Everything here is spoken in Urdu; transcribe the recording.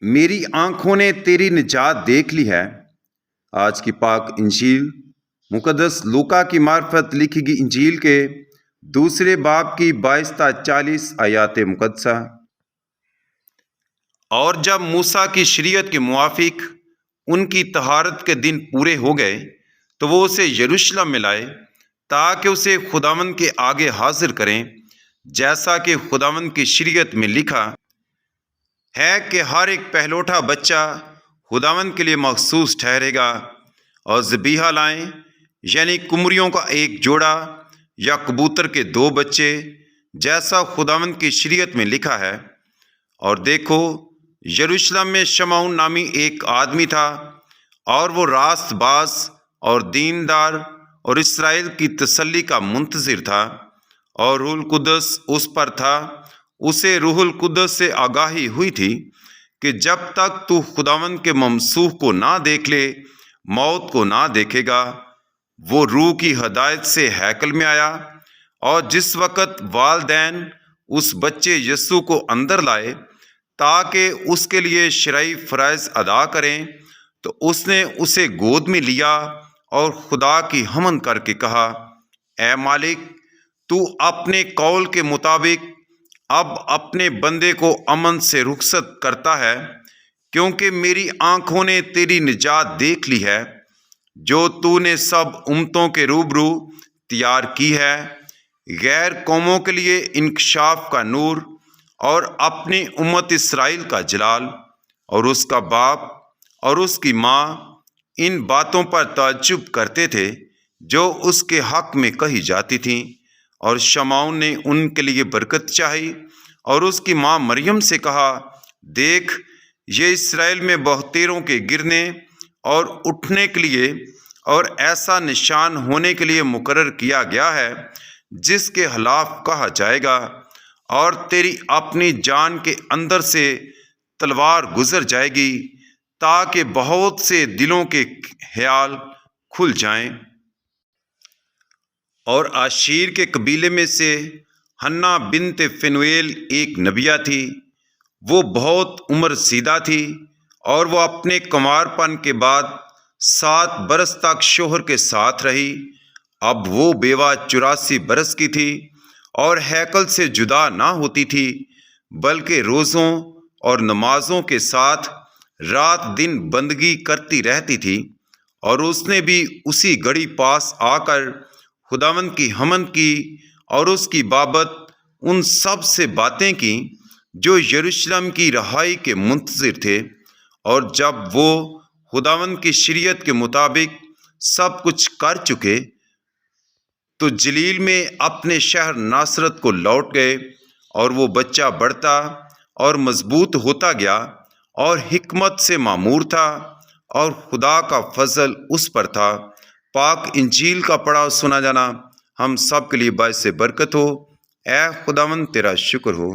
میری آنکھوں نے تیری نجات دیکھ لی ہے۔ آج کی پاک انجیل مقدس لوکا کی معرفت لکھی گئی انجیل کے دوسرے باب کی 22 تا 40 آیات مقدسہ۔ اور جب موسیٰ کی شریعت کے موافق ان کی طہارت کے دن پورے ہو گئے تو وہ اسے یروشلم میں لائے تاکہ اسے خداوند کے آگے حاضر کریں، جیسا کہ خداوند کی شریعت میں لکھا ہے کہ ہر ایک پہلوٹا بچہ خداوند کے لیے مخصوص ٹھہرے گا، اور ذبیحہ لائیں، یعنی کمریوں کا ایک جوڑا یا کبوتر کے 2 بچے، جیسا خداوند کی شریعت میں لکھا ہے۔ اور دیکھو، یروشلم میں شمعون نامی ایک آدمی تھا، اور وہ راست باز اور دیندار اور اسرائیل کی تسلی کا منتظر تھا، اور روح القدس اس پر تھا۔ اسے روح القدس سے آگاہی ہوئی تھی کہ جب تک تو خداوند کے ممسوح کو نہ دیکھ لے موت کو نہ دیکھے گا۔ وہ روح کی ہدایت سے ہیکل میں آیا، اور جس وقت والدین اس بچے یسوع کو اندر لائے تاکہ اس کے لیے شرعی فرائض ادا کریں، تو اس نے اسے گود میں لیا اور خدا کی حمد کر کے کہا، اے مالک، تو اپنے قول کے مطابق اب اپنے بندے کو امن سے رخصت کرتا ہے، کیونکہ میری آنکھوں نے تیری نجات دیکھ لی ہے، جو تو نے سب امتوں کے روبرو تیار کی ہے، غیر قوموں کے لیے انکشاف کا نور، اور اپنی امت اسرائیل کا جلال۔ اور اس کا باپ اور اس کی ماں ان باتوں پر تعجب کرتے تھے جو اس کے حق میں کہی جاتی تھیں، اور شمعون نے ان کے لیے برکت چاہی، اور اس کی ماں مریم سے کہا، دیکھ، یہ اسرائیل میں بہتیروں کے گرنے اور اٹھنے کے لیے اور ایسا نشان ہونے کے لیے مقرر کیا گیا ہے جس کے خلاف کہا جائے گا، اور تیری اپنی جان کے اندر سے تلوار گزر جائے گی تاکہ بہت سے دلوں کے خیال کھل جائیں۔ اور عاشیر کے قبیلے میں سے حنا بنت فنویل ایک نبیہ تھی۔ وہ بہت عمر رسیدہ تھی، اور وہ اپنے کنوار پن کے بعد 7 برس تک شوہر کے ساتھ رہی۔ اب وہ بیوہ 84 برس کی تھی، اور ہیکل سے جدا نہ ہوتی تھی، بلکہ روزوں اور نمازوں کے ساتھ رات دن بندگی کرتی رہتی تھی۔ اور اس نے بھی اسی گھڑی پاس آ کر خداوند کی حمد کی، اور اس کی بابت ان سب سے باتیں کیں جو یروشلم کی رہائی کے منتظر تھے۔ اور جب وہ خداوند کی شریعت کے مطابق سب کچھ کر چکے تو جلیل میں اپنے شہر ناصرت کو لوٹ گئے، اور وہ بچہ بڑھتا اور مضبوط ہوتا گیا، اور حکمت سے معمور تھا، اور خدا کا فضل اس پر تھا۔ پاک انجیل کا پڑھا سنا جانا ہم سب کے لیے باعث برکت ہو۔ اے خداوند، تیرا شکر ہو۔